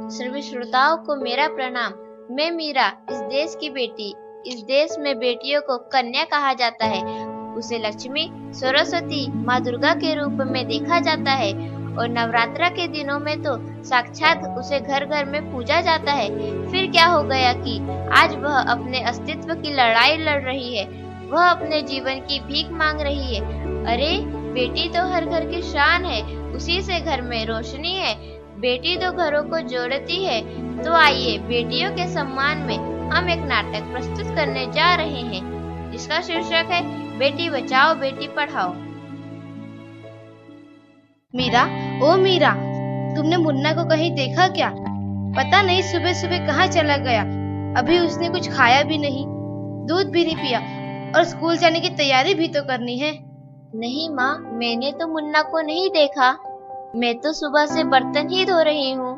सभी श्रोताओं को मेरा प्रणाम। मैं मीरा, इस देश की बेटी। इस देश में बेटियों को कन्या कहा जाता है। उसे लक्ष्मी, सरस्वती, माँ दुर्गा के रूप में देखा जाता है और नवरात्रा के दिनों में तो साक्षात उसे घर घर में पूजा जाता है। फिर क्या हो गया कि आज वह अपने अस्तित्व की लड़ाई लड़ रही है। वह अपने जीवन की भीख मांग रही है। अरे, बेटी तो हर घर की शान है, उसी से घर में रोशनी है। बेटी तो घरों को जोड़ती है। तो आइए, बेटियों के सम्मान में हम एक नाटक प्रस्तुत करने जा रहे हैं, जिसका शीर्षक है बेटी बचाओ बेटी पढ़ाओ। मीरा, ओ मीरा, तुमने मुन्ना को कहीं देखा क्या? पता नहीं सुबह सुबह कहाँ चला गया। अभी उसने कुछ खाया भी नहीं, दूध भी नहीं पिया और स्कूल जाने की तैयारी भी तो करनी है। नहीं माँ, मैंने तो मुन्ना को नहीं देखा। मैं तो सुबह से बर्तन ही धो रही हूँ।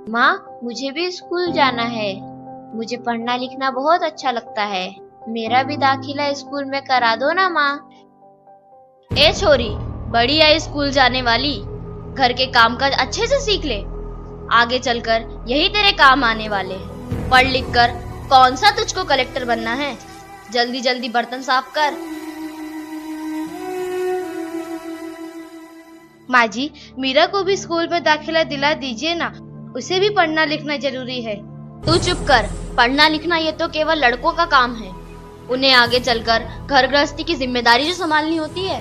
माँ, मुझे भी स्कूल जाना है। मुझे पढ़ना लिखना बहुत अच्छा लगता है। मेरा भी दाखिला स्कूल में करा दो ना माँ। ए छोरी, बड़ी आई स्कूल जाने वाली, घर के कामकाज अच्छे से सीख ले। आगे चलकर यही तेरे काम आने वाले हैं। पढ़ लिख कर कौन सा तुझको कलेक्टर बनना है। जल्दी जल्दी बर्तन साफ कर। माँ जी, मीरा को भी स्कूल में दाखिला दिला दीजिए ना, उसे भी पढ़ना लिखना जरूरी है। तू चुप कर। पढ़ना लिखना ये तो केवल लड़कों का काम है। उन्हें आगे चलकर घर गृहस्थी की जिम्मेदारी जो संभालनी होती है।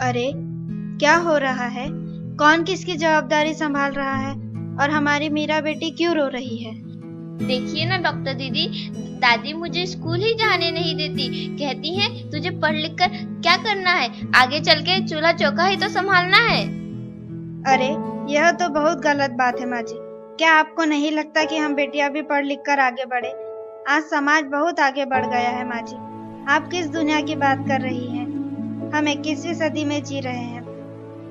अरे, क्या हो रहा है? कौन किसकी जवाबदारी संभाल रहा है? और हमारी मीरा बेटी क्यों रो रही है? देखिए ना डॉक्टर दीदी, दादी मुझे स्कूल ही जाने नहीं देती। कहती है तुझे पढ़ लिख कर क्या करना है, आगे चल के चूल्हा चौका ही तो संभालना है। अरे, यह तो बहुत गलत बात है माँ जी। क्या आपको नहीं लगता कि हम बेटियां भी पढ़ लिख कर आगे बढ़े? आज समाज बहुत आगे बढ़ गया है माँ जी। आप किस दुनिया की बात कर रही हैं? हम 21वीं सदी में जी रहे हैं।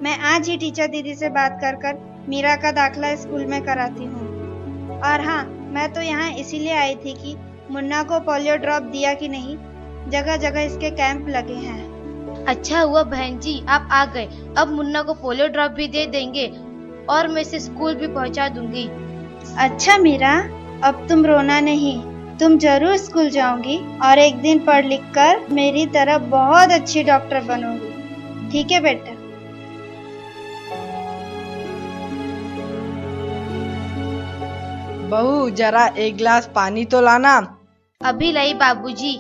मैं आज ही टीचर दीदी से बात कर मीरा का दाखिला स्कूल में कराती हूँ। और हाँ, मैं तो यहाँ इसीलिए आई थी कि मुन्ना को पोलियो ड्रॉप दिया कि नहीं। जगह जगह इसके कैंप लगे हैं। अच्छा हुआ बहन जी आप आ गए। अब मुन्ना को पोलियो ड्रॉप भी दे देंगे और मैं इसे स्कूल भी पहुंचा दूंगी। अच्छा मीरा, अब तुम रोना नहीं। तुम जरूर स्कूल जाओगी और एक दिन पढ़ लिख कर मेरी तरह बहुत अच्छी डॉक्टर बनोगी। ठीक है बेटा? बहू, जरा एक गिलास पानी तो लाना। अभी लाई बाबूजी।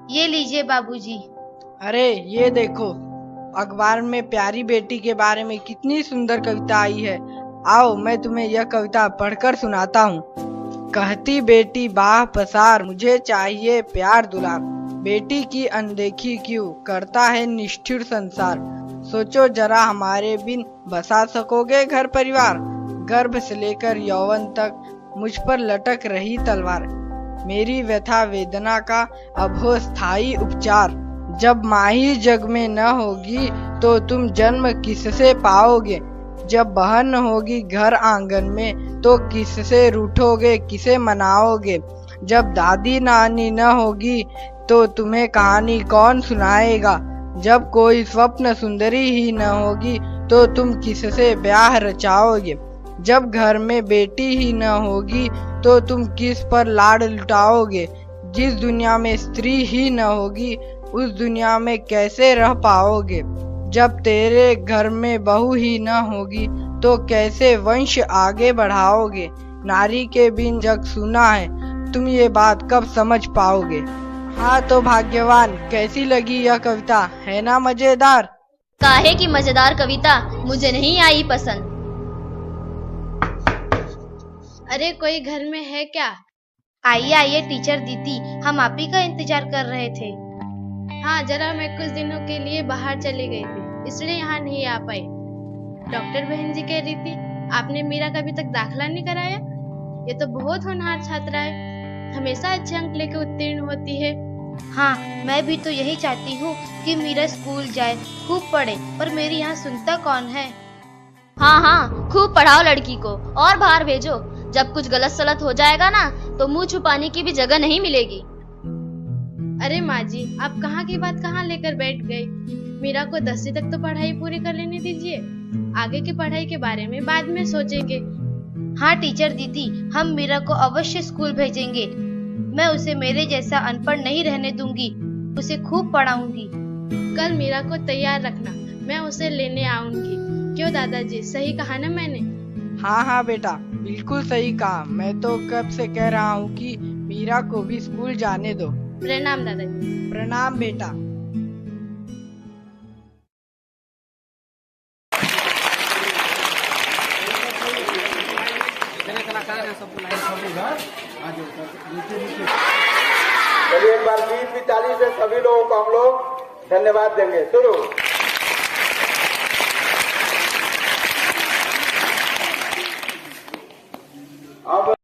ये लीजिए बाबूजी। अरे ये देखो, अखबार में प्यारी बेटी के बारे में कितनी सुंदर कविता आई है। आओ, मैं तुम्हें यह कविता पढ़कर सुनाता हूँ। कहती बेटी बाह पसार, मुझे चाहिए प्यार दुलार। बेटी की अनदेखी क्यों करता है निष्ठुर संसार। सोचो जरा हमारे बिन बसा सकोगे घर परिवार। गर्भ से लेकर यौवन तक मुझ पर लटक रही तलवार। मेरी व्यथा वेदना का अब हो स्थायी उपचार। जब माँ ही जग में न होगी तो तुम जन्म किससे पाओगे। जब बहन न होगी घर आंगन में तो किससे रूठोगे, किसे मनाओगे। जब दादी नानी न होगी तो तुम्हें कहानी कौन सुनाएगा। जब कोई स्वप्न सुंदरी ही न होगी तो तुम किससे ब्याह रचाओगे। जब घर में बेटी ही न होगी तो तुम किस पर लाड लुटाओगे। जिस दुनिया में स्त्री ही न होगी उस दुनिया में कैसे रह पाओगे। जब तेरे घर में बहू ही न होगी तो कैसे वंश आगे बढ़ाओगे। नारी के बिन जग सुना है, तुम ये बात कब समझ पाओगे। हाँ तो भाग्यवान, कैसी लगी यह कविता, है ना मजेदार? काहे की मजेदार कविता, मुझे नहीं आई पसंद। अरे कोई घर में है क्या? आइए आइए टीचर दीदी, हम आप ही का इंतजार कर रहे थे। हाँ, जरा मैं कुछ दिनों के लिए बाहर चली गई थी, इसलिए यहाँ नहीं आ पाई। डॉक्टर बहन जी कह रही थी आपने मीरा का अभी तक दाखिला नहीं कराया। ये तो बहुत होनहार छात्रा है, हमेशा अच्छे अंक लेके उत्तीर्ण होती है। हाँ, मैं भी तो यही चाहती हूँ कि मीरा स्कूल जाए, खूब पढ़े, और मेरी यहाँ सुनता कौन है। हाँ हाँ, खूब पढ़ाओ लड़की को और बाहर भेजो। जब कुछ गलत सलत हो जाएगा ना तो मुंह छुपाने की भी जगह नहीं मिलेगी। अरे माँ जी, आप कहाँ की बात कहाँ लेकर बैठ गई। मीरा को 10वीं तक तो पढ़ाई पूरी कर लेने दीजिए, आगे की पढ़ाई के बारे में बाद में सोचेंगे। हाँ टीचर दीदी, हम मीरा को अवश्य स्कूल भेजेंगे। मैं उसे मेरे जैसा अनपढ़ नहीं रहने दूंगी, उसे खूब पढ़ाऊंगी। कल मीरा को तैयार रखना, मैं उसे लेने आऊंगी। क्यों दादाजी, सही कहा ना मैंने? हाँ हाँ बेटा, बिल्कुल सही कहा। मैं तो कब से कह रहा हूँ कि मीरा को भी स्कूल जाने दो। प्रणाम दादाजी। प्रणाम बेटा। चलिए एक बार 20 ताली से सभी लोगों को हम लोग धन्यवाद देंगे। शुरू।